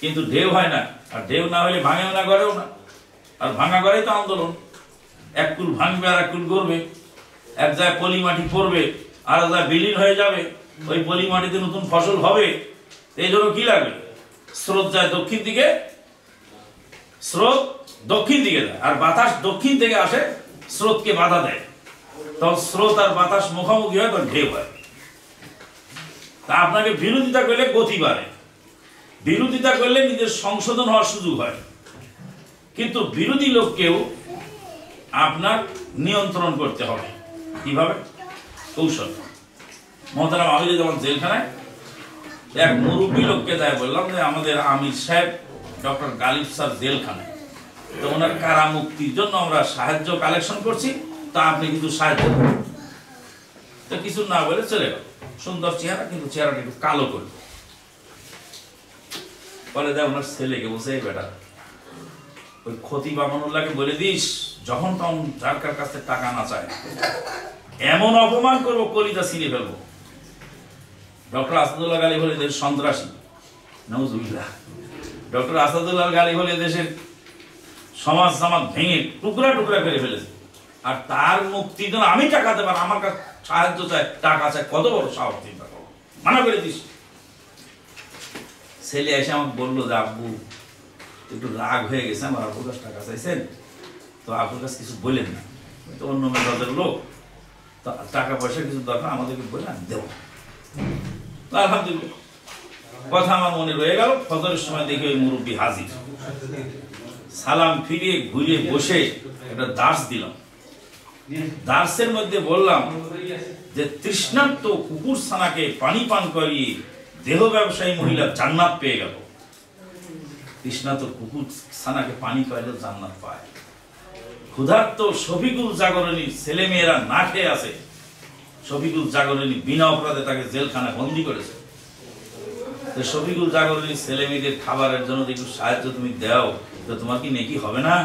কিন্তু ঢেউ হয় না। আর ঢেউ না হলে ভাঙেও না, গড়েও না। আর ভাঙা গড়েই তো আন্দোলন, এক কুল ভাঙবে আর এক কুল গড়বে, এক জায়গায় পলি মাটি পড়বে আর এক জায়গায় বিলীন হয়ে যাবে, ওই পলি মাটিতে নতুন ফসল হবে। এই জন্য কি লাগবে, স্রোত যায় দক্ষিণ দিকে, স্রোত দক্ষিণ দিকে যায়, আর বাতাস দক্ষিণ থেকে আসে, স্রোতকে বাধা দেয়, তখন স্রোত আর বাতাস মুখোমুখি হয়, তখন ঢেউ হয়। তা আপনাকে বিরোধিতা করলে গতি বাড়ে, বিরোধিতা করলে নিজের সংশোধন হওয়ার সুযোগ হয়। কিন্তু বিরোধী লোককেও আপনার নিয়ন্ত্রণ করতে হবে। কিভাবে? কৌশল। মোহতারাম আমি যখন জেলখানায় এক মুরব্বী লোককে তাই বললাম যে আমাদের আমির সাহেব ডক্টর গালিব স্যার জেলখানায়, তো ওনার কারা মুক্তির জন্য আমরা সাহায্য কালেকশন করছি, তা আপনি কিন্তু সাহায্য করবেন। তো কিছু না বলে চলে গেল। সুন্দর চেহারা, কিন্তু চেহারাটা একটু কালো করল। বলে দেয় ওনার ছেলেকে, বসে বেটা ওই খতিব আমানুল্লাহকে বলে দিস যখন তখন যার কার কাছ থেকে টাকা না চায়, এমন অপমান করবো কলিজা ছিঁড়ে ফেলবো। ডক্টর আসাদুল্লাহ গালিব হলে দেশের সন্ত্রাসী, নাউজুবিল্লাহ। ডক্টর আসাদুল্লাহ গালিব হলে দেশের সমাজ জামাত ভেঙে টুকরা টুকরা করে ফেলেছে, আর তার মুক্তির জন্য আমি টাকা দেব, আমার কাছে সাহায্য চাই, টাকা চাই, কত বড় সাহস, চিন্তা করো, মানা করে দিস। ছেলে এসে আমাকে বললো যে আব্বু একটু রাগ হয়ে গেছে, আমার আব্বুর কাছে টাকা চাইছেন, তো আব্বুর কাছে কিছু বলেন না, তো অন্য মেজাজের লোক, টাকা পয়সা কিছু দরকার আমাদেরকে বলে আমি দেবো। আলহামদুলিল্লাহ, কথা আমার মনে রয়ে গেল। ফজরের সময় দেখি ওই মুরব্বী হাজির, সালাম ফিরিয়ে ঘুরিয়ে বসে একটা দার্স দিলাম। দার্সের মধ্যে বললাম যে তৃষ্ণার্ত কুকুর ছানাকে পানি পান করিয়ে দেহ ব্যবসায়ী মহিলা জান্নাত পেয়ে গেল। তৃষ্ণার্ত কুকুর ছানাকে পানি খাওয়াইলে জান্নাত পায়। ক্ষুধার্ত শফিকুল জাগরণীর ছেলে মেয়েরা না খেয়ে আছে, শফিকুল জাগরণী বিনা অপরাধে তাকে জেলখানায় বন্দি করেছে। শফিকুল জাগরণীর ছেলে মেয়েদের খাবারের জন্য একটু সাহায্য তুমি দাও, তো তোমার কি নেকি হবে না?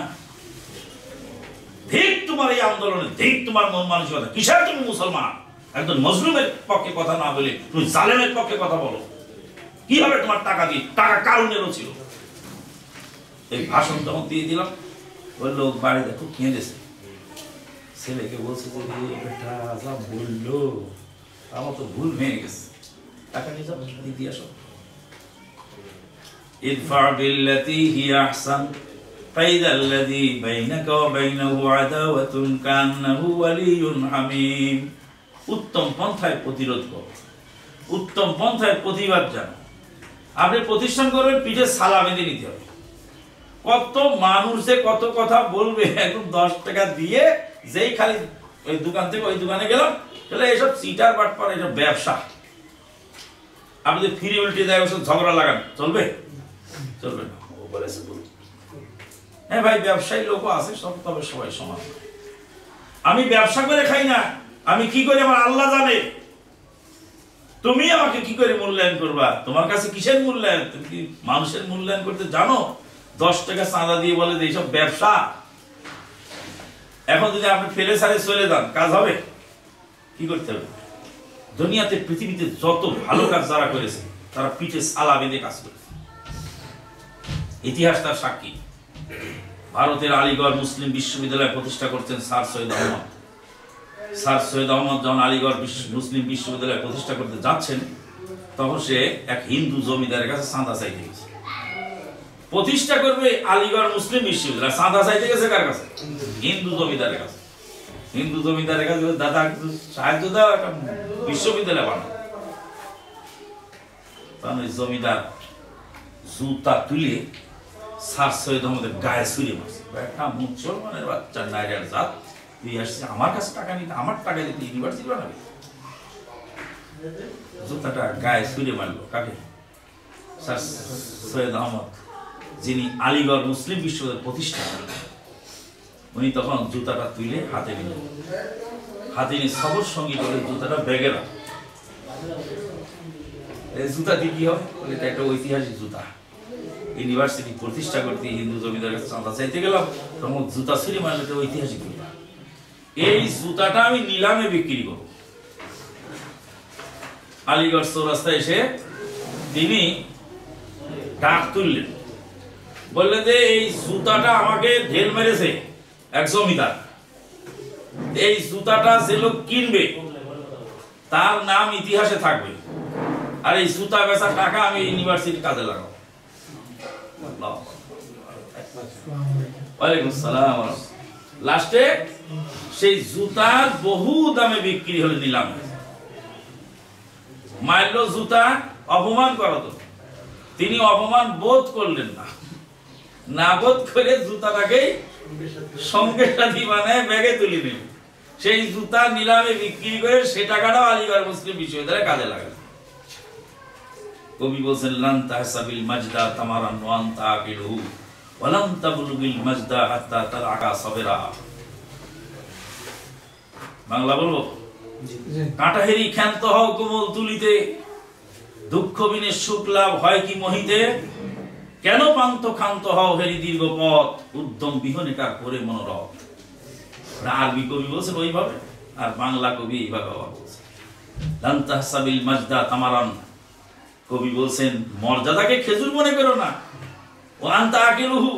ঠিক তোমার এই আন্দোলনে, ঠিক তোমার মন মানসিকতা। কিসের তুমি মুসলমান? একজন মজলুমের পক্ষে কথা না বলে তুমি জালেমের পক্ষে কথা বলো। কি হবে তোমার টাকা দিয়ে? টাকা কারণেরও ছিল। এই ভাষণ তখন দিয়ে দিলাম। ওই লোক বাড়িতে খুব কেঁদেছে, ছেলেকে বলছে যে বেটা যা বললো আমার তো ভুল ভেঙে গেছে, টাকা নিয়ে যাও, দিয়ে আসো। ইদফা বিল্লাতি হিয়া আহসান ফাইদা আল্লাযী বাইনাকা ওয়া বাইনাহু আদাওয়াতুন কান্নাহু ওয়ালিয়্যুন হামীম। উত্তম পন্থায় প্রতিরোধ করো, উত্তম পন্থায় প্রতিবাদ জানো। আপনি প্রতিষ্ঠান করবেন, পিঠে সালা বেঁধে নিতে হবে। কত মানুষ যে কত কথা বলবে, এখন 10 টাকা দিয়ে যেই খালি ওই দোকান থেকে ওই দোকানে গেলাম, তাহলে এইসব চিটার বাটপার, এইসব ব্যবসা। আপনি যদি ফ্রি উল্টে দেয় ওসব ঝগড়া লাগান, চলবে? চলবে না। ও বলেছে হ্যাঁ ভাই, ব্যবসায়ী লোকও আছে সব, তবে সবাই সমান। আমি ব্যবসা করে খাই না, আমি কি করে আমার আল্লাহ জানে। তুমি আমাকে কি করে মূল্যায়ন করবা? তোমার কাছে কিসের মূল্যায়ন? তুমি কি মানুষের মূল্যায়ন করতে জানো? 10 টাকা চাঁদা দিয়ে বলে যে এইসব ব্যবসা। এখন যদি আপনি ফেলে সারে চলে যান, কাজ হবে? কি করতে হবে? দুনিয়াতে পৃথিবীতে যত ভালো কাজ যারা করেছে তারা পিঠে সালা বেঁধে কাজ করেছে। ইতিহাস তার সাক্ষী। ভারতের আলিগড় মুসলিম বিশ্ববিদ্যালয় প্রতিষ্ঠা করতেন স্যার সৈয়দ আহমদ। স্যার সৈয়দ আহমদ যখন আলিগড় মুসলিম বিশ্ববিদ্যালয় প্রতিষ্ঠা করতে যাচ্ছেন, তখন সে এক হিন্দু জমিদারের কাছে চাঁদা চাইতে গেছে। প্রতিষ্ঠা করবে আলিগড় মুসলিম বিশ্ববিদ্যালয়, চাঁদা চাইতে গেছে কার কাছে? হিন্দু জমিদারের কাছে। হিন্দু জমিদারের কাছে, দাদা কিছু সাহায্য দাও, একটা বিশ্ববিদ্যালয় বানাও। তখন ওই জমিদার জুতা তুলে স্যার সৈয়দ আহমদের গায়ে ছুঁড়ে মারছে। একটা মুসলমানের বাচ্চা নাইরার জাত, তুই আসছে আমার কাছে টাকা নিতে, আমার টাকা দিতে ইউনিভার্সিটি বানাবে? জুতাটা গায়ে ছুঁড়ে মারলো কাকে? স্যার সৈয়দ আহমদ, যিনি আলিগড় মুসলিম বিশ্ববিদ্যালয় প্রতিষ্ঠা করলেন। উনি তখন জুতাটা তুলে হাতে নিলেন, হাতে নিয়ে সবর সঙ্গী করে জুতাটা ব্যাগে রাখ। জুতা দিয়ে কি হবে? এটা একটা ঐতিহাসিক জুতা। ইউনিভার্সিটি প্রতিষ্ঠা করতে হিন্দু জমিদার কাছে চাঁদা চাইতে গেলাম, তখন জুতা ছিঁড়ে মারলে এটা ঐতিহাসিক জুতা। এই জুতাটা আমি নিলামে বিক্রি করব। আলিগড় চৌরাস্তায় এসে তিনি ডাক তুললেন, বললেন যে এই জুতাটা আমাকে ঢেল মেরেছে এক জমিদার। এই জুতাটা যে লোক কিনবে তার নাম ইতিহাসে থাকবে, আর এই জুতা বেচার টাকা আমি ইউনিভার্সিটির কাজে লাগাবো। ওয়ালাইকুম আসসালাম। লাস্টে সেই জুতা বহু দামে বিক্রি হলে নিলাম। মারলো জুতা, অপমান করতো, তিনি অপমান বোধ করলেন না, না বোধ করে জুতাটাকে সঙ্গে সাথী বানায় ব্যাগে তুলে নিল। সেই জুতা নিলামে বিক্রি করে সে টাকাটাও আলিগড় মুসলিম বিশ্ববিদ্যালয়ে কাজে লাগাল। কবি বলছেন, লান তাহসাবিল মাজদা তামারান ওয়া আনতা আকিলহু ওয়া লাম তাবলুগিল মাজদা হাত্তা তারাকা সাবিরা। বাংলা বলবো? কাঁটাহেরি ক্ষান্ত হও কোমল তুলিতে, দুঃখ বিনে সুখ লাভ হয় কি মহিতে। কেন পান্ত ক্ষান্ত হও হেরি দীর্ঘ পথ, উদ্যম বিহনে কার করে মনোরথ। আরবি কবি বলছেন ওইভাবে, আর বাংলা কবি এইভাবে বলছেন। লান তাহসাবিল মাজদা তামারান, কবি বলছেন মর্যাদাকে খেজুর মনে করো না। ও আনতা আকিলহু,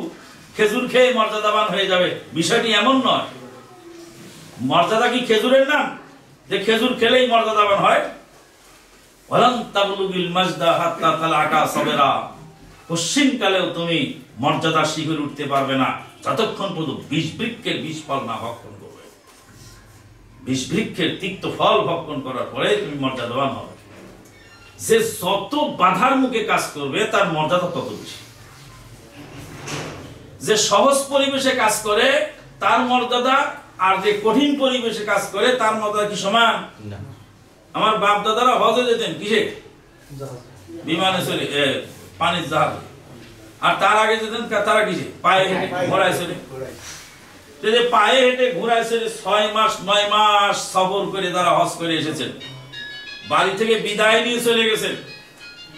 খেজুর খেয়ে মর্যাদাবান হয়ে যাবে, বিষয়টি এমন নয়। মর্যাদা কি খেজুরের নাম যে খেজুর খেলেই মর্যাদাবান হয়? ওয়ালান তাবলুগিল মাজদা হাত্তা তালাকা সাবিরা, পশ্চিমকালেও তুমি মর্যাদা শিখরে উঠতে পারবে না যতক্ষণ পর্যন্ত বিষ বৃক্ষের বিষ ফল না ভক্ষণ করবে। বিষবৃক্ষের তিক্ত ফল ভক্ষণ করার পরে তুমি মর্যাদাবান হবে। যে যত বাধার মুখে কাজ করবে তার মর্যাদা তত বেশি। যে সহজ পরিবেশে কাজ করে তার মর্যাদা আর যে কঠিন পরিবেশে কাজ করে তার মর্যাদা কি সমান? আমার বাপ দাদারা হজে যেতেন কিসে? বিমানে চলে, পানির জাহাজ। আর তার আগে যেতেন তারা কিসে? পায়ে হেঁটে, ঘোড়ায় চলে। পায়ে হেঁটে ঘোড়ায় চলে 6 মাস 9 মাস সফর করে তারা হজ করে এসেছেন। বাড়ি থেকে বিদায় নিয়ে চলে গেছেন,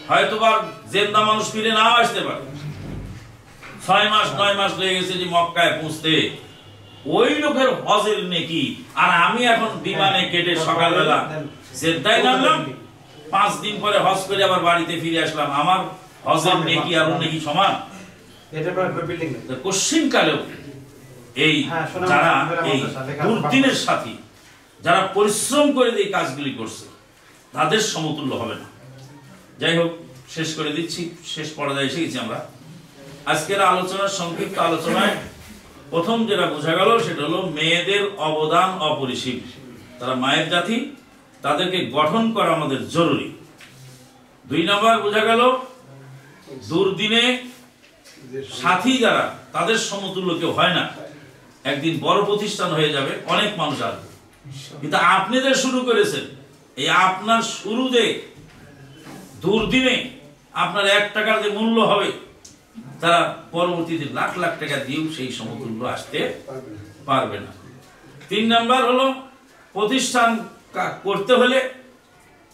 হয়তো বা জেন্দা মানুষ ফিরে নাও আসতে পারে। 6 মাস 9 মাস লেগে গেছে যে মক্কায় পৌঁছতে। ওই লোকের হজের নেকি আর আমি এখন বিমানে কেটে সকালবেলা জেদ্দায় নামলাম, 5 দিন পরে হজ করে আবার বাড়িতে ফিরে আসলাম, আমার হজের নেকি আর ওর নেকি সমান? কোশ্চিন কালেও এই যারা এই দুর্দিনের সাথী, যারা পরিশ্রম করে এই কাজগুলি করছে, তাদের সমতুল্য হবে না। যাই হোক, শেষ করে দিচ্ছি, শেষ পর্যায়ে এসে গেছি আমরা। আজকের আলোচনার সংক্ষিপ্ত আলোচনায় প্রথম যেটা বোঝা গেল সেটা হলো মেয়েদের অবদান অপরিসীম। তারা মায়ের জাতি, তাদেরকে গঠন করা আমাদের জরুরি। 2 নম্বর বোঝা গেল দুর্দিনে সাথী যারা, তাদের সমতুল্য কেউ হয় না। একদিন বড় প্রতিষ্ঠান হয়ে যাবে, অনেক মানুষ আসবে, কিন্তু আপনি যে শুরু করেছেন, এই আপনার শুরুতে দুর্দিনে আপনার 1 টাকার যে মূল্য হবে, তারা পরবর্তীতে লাখ লাখ টাকা দিয়েও সেই সমতুল্য আসতে পারবে না। 3 নাম্বার হলো প্রতিষ্ঠান করতে হলে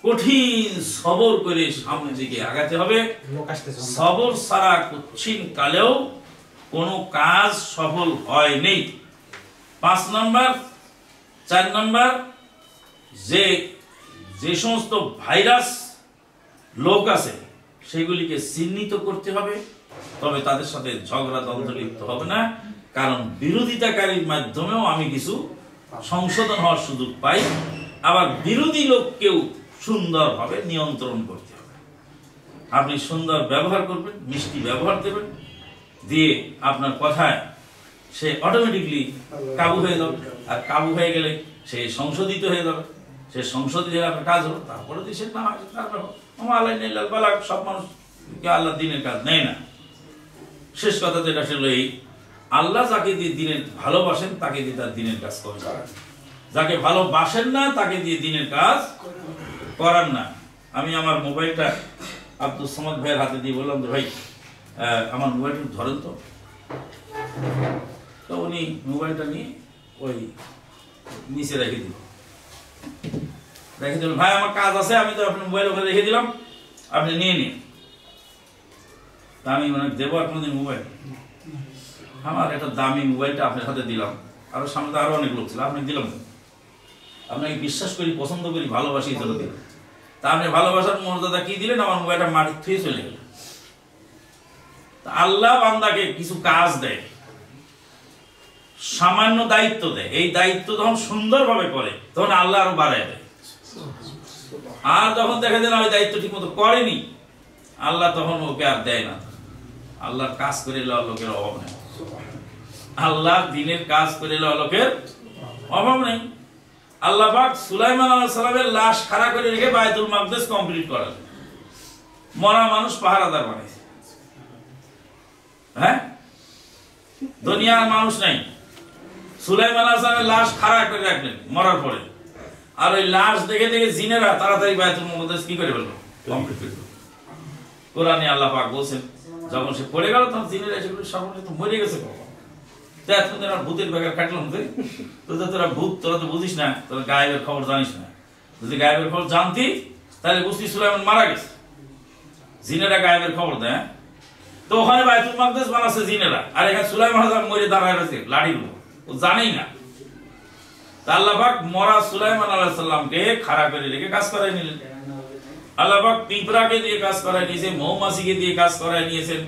কঠিন সবর করে সামনের দিকে আগাতে হবে। সবর ছাড়া কঠিন কালেও কোনো কাজ সফল হয়নি। 5 নাম্বার 4 নাম্বার, যে সমস্ত ভাইরাস লোক আছে সেগুলিকে চিহ্নিত করতে হবে, তবে তাদের সাথে ঝগড়া দ্বন্দ্ব লিপ্ত হবে না, কারণ বিরোধিতাকারীর মাধ্যমেও আমি কিছু সংশোধন হওয়ার সুযোগ পাই। আবার বিরোধী লোককেও সুন্দরভাবে নিয়ন্ত্রণ করতে হবে। আপনি সুন্দর ব্যবহার করবেন, মিষ্টি ব্যবহার দেবেন, দিয়ে আপনার কথায় সে অটোমেটিকলি কাবু হয়ে যাবে। আর কাবু হয়ে গেলে সে সংশোধিত হয়ে যাবে। সে সংশোধিত হয়ে আপনার কাজ হলো, তারপরে দেশের নাম আসে। তারপর সব মানুষকে আল্লাহ দিনের কাজ নেয় না। শেষ কথা যেটা ছিল এই, আল্লাহ যাকে দিয়ে দিনের ভালোবাসেন তাকে দিয়ে তার দিনের কাজ করেন, যাকে ভালোবাসেন না তাকে দিয়ে দিনের কাজ করান না। আমি আমার মোবাইলটা আব্দুল সামাদ ভাইয়ের হাতে দিয়ে বললাম যে ভাই আমার মোবাইলটা ধরেন তো। তো উনি মোবাইলটা নিয়ে ওই নিচে রেখে দিল। ভাই আমার কাজ আছে, আমি তো আপনার মোবাইল ওখানে রেখে দিলাম, আপনি নিয়ে নিন। তা আমি মানে দেবো আপনাদের মোবাইল? আমার একটা দামি মোবাইলটা আপনার হাতে দিলাম, আরো সামনে আরো অনেক লোক ছিল, আপনি দিলাম। আপনাকে বিশ্বাস করি, পছন্দ করি, ভালোবাসি, জন্য দিলাম। তা আপনি ভালোবাসার মর্যাদা কি দিলেন? আমার মোবাইলটা মাটির থুয়ে চলে গেল। আল্লাহ বান্দাকে কিছু কাজ দেয়, সামান্য দায়িত্ব দেয়। এই দায়িত্ব যখন সুন্দরভাবে করে তখন আল্লাহ আরো বাড়ায় দেয়। আর যখন দেখা যায় না ওই দায়িত্ব ঠিক মতো করেনি, আল্লাহ তখন ওকে আর দেয় না। আল্লাহর কাজ করে লোকের অভাব নেই। আল্লাহর দিনের কাজ করে লোকের অভাব নেই। আল্লাহ পাক সুলাইমান আলাইহিস সালামের লাশ খাড়া করে রেখে বায়তুল মাকদিস কমপ্লিট করালেন। মরা মানুষ পাহারাদার বানাইছে। হ্যাঁ, দুনিয়ার মানুষ নাই, সুলাইমান আলাইহিস সালামের লাশ খাড়া করে রাখলেন মরার পরে। আর ওই লাশ দেখে দেখে জিনেরা তাড়াতাড়ি বায়তুল মাকদিস কি করে ফেললো? কমপ্লিট করে ফেললো। কোরআনে আল্লাহ পাক বলছেন, যখন সে পড়ে গেল তখন জিনেরা এসে সকলে তো মরে গেছে। এতদিন আর ভূতের ব্যাপার কাটলাম, তোরা ভূত, তোরা তো বুঝিস না, তোরা গায়েবের খবর জানিস না। যদি গায়েবের খবর জানতি তাহলে বুঝতি সুলাইমান মারা গেছে। জিনেরা গায়েবের খবর দেয়, তো ওখানে বায়তুল মাকদিস বানাচ্ছে জিনেরা, আর এখানে সুলাইমান মরে দাঁড়ায় রয়েছে লাঠি গুলো, ও জানেই না। আল্লাহ পাক মরা সুলাইমান আলাইহিস সালামকে খাড়া করে রেখে কাজ করাই নিলেন। আল্লাহ পাক পিঁপড়াকে দিয়ে কাজ করাই নিয়েছেন, মৌমাছিকে দিয়ে কাজ করাই নিয়েছেন।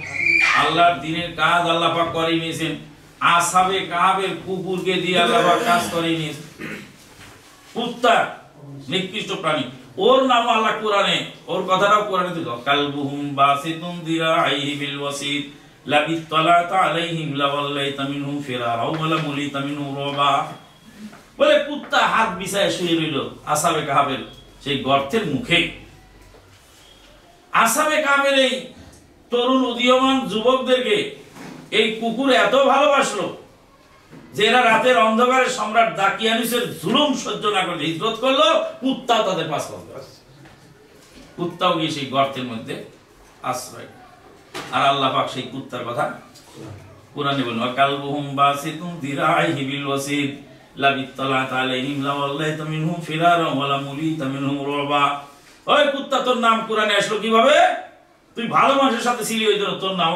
আল্লাহর দিনের কাজ আল্লাহ পাক করাই নিয়েছেন। আসহাবে কাহাবের কুকুরকে দিয়ে আল্লাহ পাক কাজ করাই নিয়েছেন। কুত্তা নিকৃষ্ট প্রাণী, ওর নাম আল্লাহ কোরআনে, ওর কথাটাও কোরআনে দিল, কালবুহুম বাসিতুন দিরাইহি বিল ওয়াসিদ লাবিত্তালাতা আলাইহিম লাওয়াল্লাইতা মিনহুম ফিরারা ওয়া লামুলিতা মিনহুম রুবা বলে কুত্তা হাত বিছায় শুয়ে রইল আসহাবে কাহাফের সেই গর্তের মুখে। আসহাবে কাহাফের এই তরুণ উদীয়মান যুবকদেরকে এই কুকুর এত ভালোবাসলো যে এরা রাতের অন্ধকারে সম্রাট দাকিয়ানুসের জুলুম সহ্য না করে হিজরত করলো, কুত্তাও তাদের পাশ করতে আসছে। কুত্তাও গিয়ে সেই গর্তের মধ্যে আশ্রয়। আর আল্লাহ পাক সেই কুত্তার কথা কুরআনে বলেন, ওয়াকালবুহুম বাসিতুন দিরাইহি বিল ওয়াসিদ লাবিত্তালাত আলাইহিম লাওয়াল্লাইতা মিনহুম ফিরারা ওয়া লামুলিতা মিনহুম রুবা। ওই কুত্তা, তোর নাম কুরআনে আসলো কিভাবে? তুই ভালো মানুষের সাথে ছিলি, ওই জন্য তোর নাম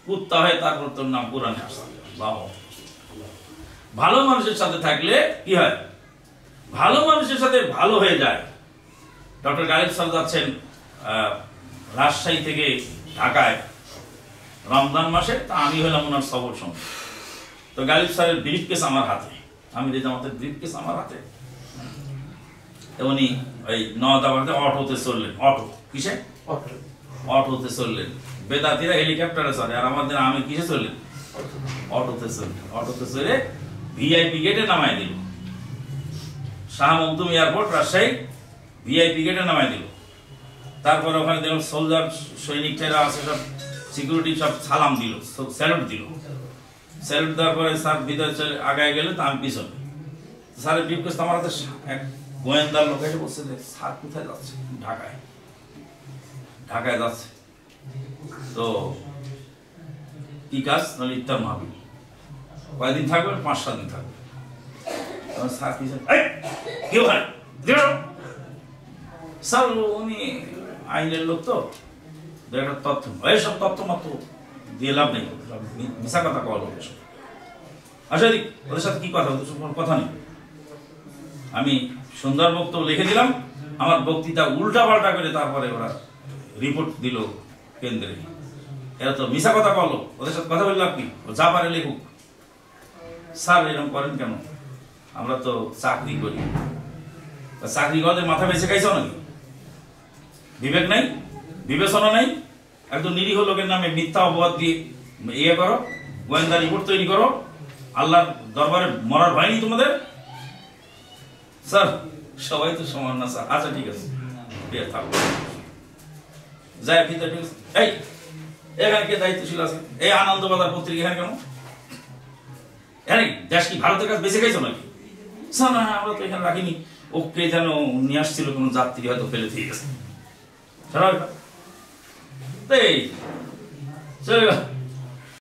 কুত্তা হয়, তারপর তোর নাম কুরআনে আসলো। বাবা, ভালো মানুষের সাথে থাকলে কি হয়? ভালো মানুষের সাথে ভালো হয়ে যায়। ডক্টর গালিব স্যার যাচ্ছেন রাজশাহী থেকে ঢাকায় রমজান মাসে, তা আমি হলাম ওনার সফর সঙ্গে। তো গালিব স্যারের ব্রিফকেস আমার হাতে, আমি আমাদের ব্রিফকেস আমার হাতে। উনি ওই নওদাবাদে অটোতে চললেন। অটো কিসে? অটোতে চললেন। বেদাতিরা হেলিকপ্টারে চলে, আর আমাদের আমি কিসে চললেন? অটোতে চললেন। অটোতে চলে ভিআইপি গেটে নামাই দিল। শাহ মখদুম এয়ারপোর্ট রাজশাহী ভিআইপি গেটে নামাই দিল। তারপরে ওখানে দেখলাম সোলজার সৈনিকরা আছে, সব সিকিউরিটি সব সালাম দিল, সব স্যালুট দিল। স্যালুট দেওয়ার পরে স্যার ভিতরে চলে আগায় গেলে, তা আমি পিছনে। স্যারের ব্রিফকেস আমার হাতে। এক গোয়েন্দার লোক এসে বলছে যে স্যার কোথায় যাচ্ছে? ঢাকায়। ঢাকায় যাচ্ছে। তো কি কাজ? নাহলে ইফতার মাহফিল। কয়দিন থাকবে? 5-7 দিন থাকবে। স্যার পিছনে, কি ওখানে? স্যার উনি আইনের লোক, তো একটা তথ্য, এইসব তথ্য মাত্র দিয়ে লাভ নেই, মিশা কথা কল হবে সব। আচ্ছা, ওদের সাথে কি কথা? কোনো কথা নেই। আমি সুন্দর বক্তব্য লিখে দিলাম, আমার বক্তৃতা উল্টা পাল্টা করে তারপরে ওরা রিপোর্ট দিল কেন্দ্রে। এরা তো মিশা কথা বলো, ওদের সাথে কথা বললাম কি? যা পারে লিখুক। স্যার এরকম করেন কেন? আমরা তো চাকরি করি। চাকরি করতে মাথা বেঁচে খাইছ নাকি? বিবেক নাই, বিবেচনা নাই। একদম নিরীহ লোকের নামে মিথ্যা অপবাদ দিয়ে ইয়ে করো, গোয়েন্দা রিপোর্ট তৈরি করো। আল্লাহর দরবারে মরার ভয় নেই তোমাদের? স্যার সবাই তো সমান না স্যার। আচ্ছা ঠিক আছে, যাই ভিতরে। এই এখানে কে দায়িত্বশীল আছে? এই আনন্দবাজার পত্রিকা এখানে কেন? এখানে দেশ কি ভারতের কাছে বেঁচে গেছো নাকি? স্যার না, আমরা তো এখানে রাখিনি, ওকে যেন নিয়ে আসছিল কোনো যাত্রী, হয়তো ফেলে দিয়ে গেছে। চলে